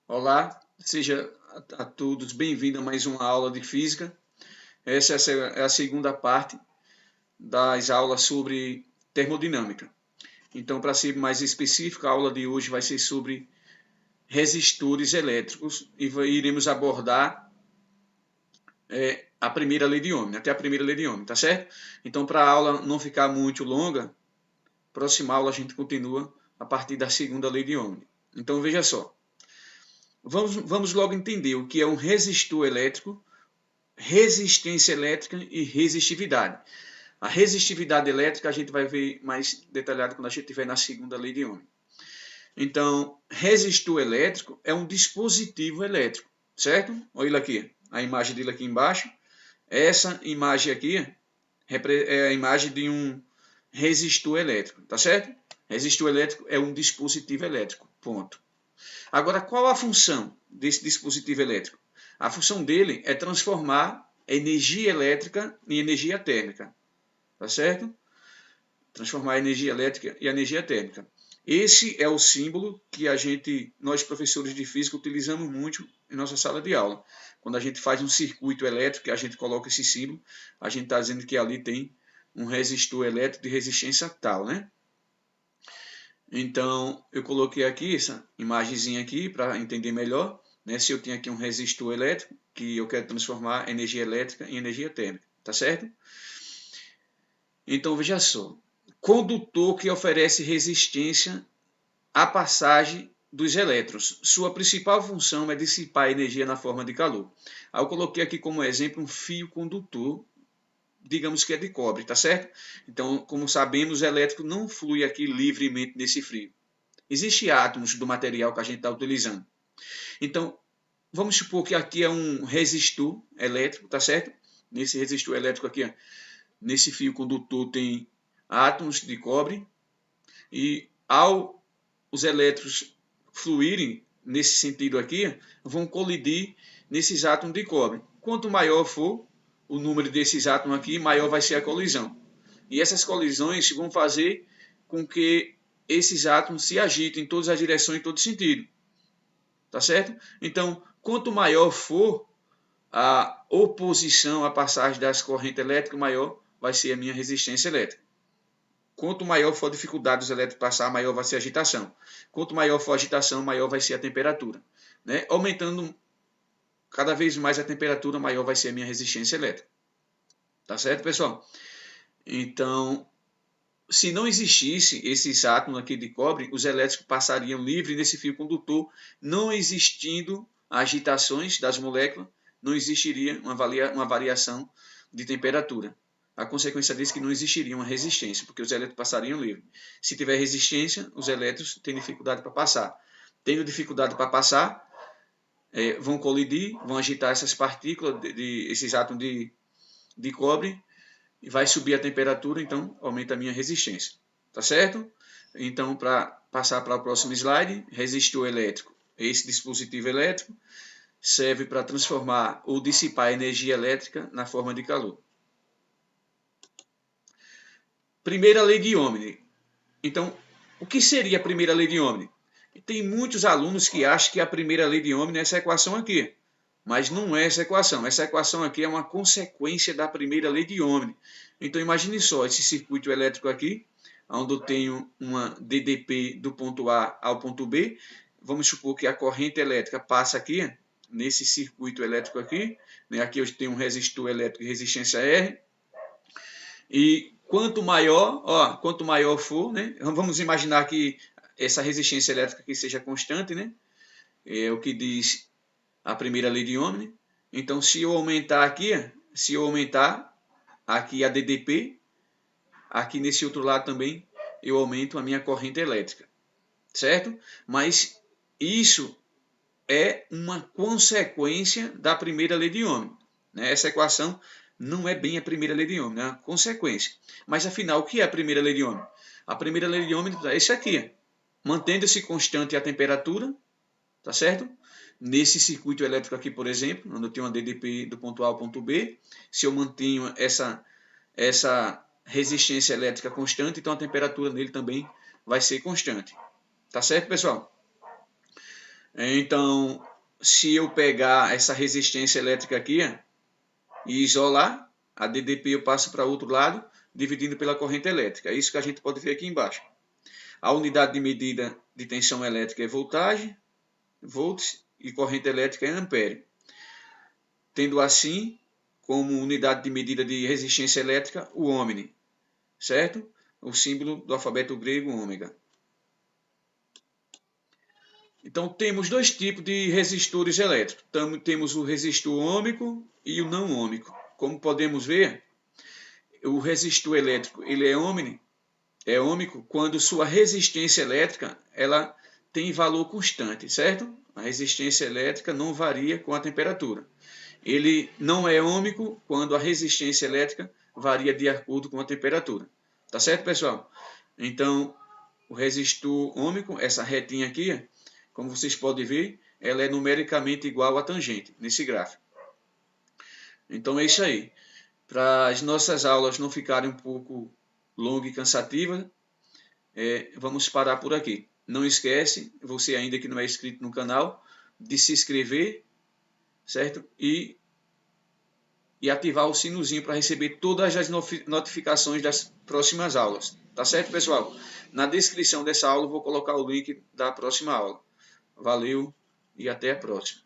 Olá, seja a todos bem-vindo a mais uma aula de física. Essa é a segunda parte das aulas sobre termodinâmica. Então, para ser mais específico, a aula de hoje vai ser sobre resistores elétricos e iremos abordar a primeira lei de Ohm, até a primeira lei de Ohm, tá certo? Então, para a aula não ficar muito longa, próxima aula a gente continua a partir da segunda lei de Ohm. Então, veja só. Vamos logo entender o que é um resistor elétrico, resistência elétrica e resistividade. A resistividade elétrica a gente vai ver mais detalhado quando a gente estiver na segunda lei de Ohm. Então, resistor elétrico é um dispositivo elétrico, certo? Olha ele aqui, a imagem dele aqui embaixo. Essa imagem aqui é a imagem de um resistor elétrico, tá certo? Resistor elétrico é um dispositivo elétrico, ponto. Agora, qual a função desse dispositivo elétrico? A função dele é transformar energia elétrica em energia térmica, tá certo? Transformar a energia elétrica em energia térmica. Esse é o símbolo que nós professores de física, utilizamos muito em nossa sala de aula. Quando a gente faz um circuito elétrico, a gente coloca esse símbolo, a gente está dizendo que ali tem um resistor elétrico de resistência tal, né? Então, eu coloquei aqui essa imagenzinha aqui para entender melhor, né? Se eu tenho aqui um resistor elétrico, que eu quero transformar energia elétrica em energia térmica, tá certo? Então, veja só. Condutor que oferece resistência à passagem dos elétrons. Sua principal função é dissipar energia na forma de calor. Aí eu coloquei aqui como exemplo um fio condutor, digamos que é de cobre, tá certo? Então, como sabemos, o elétrico não flui aqui livremente nesse fio. Existem átomos do material que a gente está utilizando. Então, vamos supor que aqui é um resistor elétrico, tá certo? Nesse resistor elétrico aqui, nesse fio condutor tem átomos de cobre e ao os elétrons fluírem nesse sentido aqui, vão colidir nesses átomos de cobre. Quanto maior for o número desses átomos aqui, maior vai ser a colisão. E essas colisões vão fazer com que esses átomos se agitem em todas as direções, em todo sentido. Tá certo? Então, quanto maior for a oposição à passagem das correntes elétricas, maior vai ser a minha resistência elétrica. Quanto maior for a dificuldade dos elétrons passar, maior vai ser a agitação. Quanto maior for a agitação, maior vai ser a temperatura. Né? Aumentando cada vez mais a temperatura, maior vai ser a minha resistência elétrica. Tá certo, pessoal? Então, se não existisse esses átomos aqui de cobre, os elétrons passariam livre nesse fio condutor, não existindo agitações das moléculas, não existiria uma variação de temperatura. A consequência disso é que não existiria uma resistência, porque os elétrons passariam livre. Se tiver resistência, os elétrons têm dificuldade para passar. Tendo dificuldade para passar, vão colidir, vão agitar essas partículas, esses átomos de cobre, e vai subir a temperatura, então aumenta a minha resistência. Tá certo? Então, para passar para o próximo slide, resistor elétrico. Esse dispositivo elétrico serve para transformar ou dissipar energia elétrica na forma de calor. Primeira lei de Ohm. Então, o que seria a primeira lei de Ohm? Tem muitos alunos que acham que a primeira lei de Ohm é essa equação aqui. Mas não é essa equação. Essa equação aqui é uma consequência da primeira lei de Ohm. Então imagine só esse circuito elétrico aqui, onde eu tenho uma DDP do ponto A ao ponto B. Vamos supor que a corrente elétrica passa aqui, nesse circuito elétrico aqui. Aqui eu tenho um resistor elétrico de resistência R. E quanto maior for, né? Vamos imaginar que essa resistência elétrica aqui seja constante, né? É o que diz a primeira lei de Ohm. Então, se eu aumentar aqui a DDP, aqui nesse outro lado também eu aumento a minha corrente elétrica, certo? Mas isso é uma consequência da primeira lei de Ohm. Né? Essa equação não é bem a primeira lei de Ohm, é uma consequência. Mas afinal, o que é a primeira lei de Ohm? A primeira lei de Ohm é isso aqui, mantendo-se constante a temperatura, tá certo? Nesse circuito elétrico aqui, por exemplo, onde eu tenho uma DDP do ponto A ao ponto B, se eu mantenho essa resistência elétrica constante, então a temperatura nele também vai ser constante. Tá certo, pessoal? Então, se eu pegar essa resistência elétrica aqui e isolar, a DDP eu passo para outro lado, dividindo pela corrente elétrica. É isso que a gente pode ver aqui embaixo. A unidade de medida de tensão elétrica é voltagem, volts, e corrente elétrica é ampere. Tendo assim, como unidade de medida de resistência elétrica, o ohm, certo? O símbolo do alfabeto grego, ômega. Então, temos dois tipos de resistores elétricos. Temos o resistor ômico e o não ômico. Como podemos ver, o resistor elétrico ele é ômico quando sua resistência elétrica ela tem valor constante, certo? A resistência elétrica não varia com a temperatura. Ele não é ômico quando a resistência elétrica varia de acordo com a temperatura. Tá certo, pessoal? Então, o resistor ômico, essa retinha aqui, como vocês podem ver, ela é numericamente igual à tangente, nesse gráfico. Então é isso aí. Para as nossas aulas não ficarem um pouco longas e cansativas, vamos parar por aqui. Não esquece, você ainda que não é inscrito no canal, de se inscrever, certo? E ativar o sinozinho para receber todas as notificações das próximas aulas. Tá certo, pessoal? Na descrição dessa aula eu vou colocar o link da próxima aula. Valeu e até a próxima.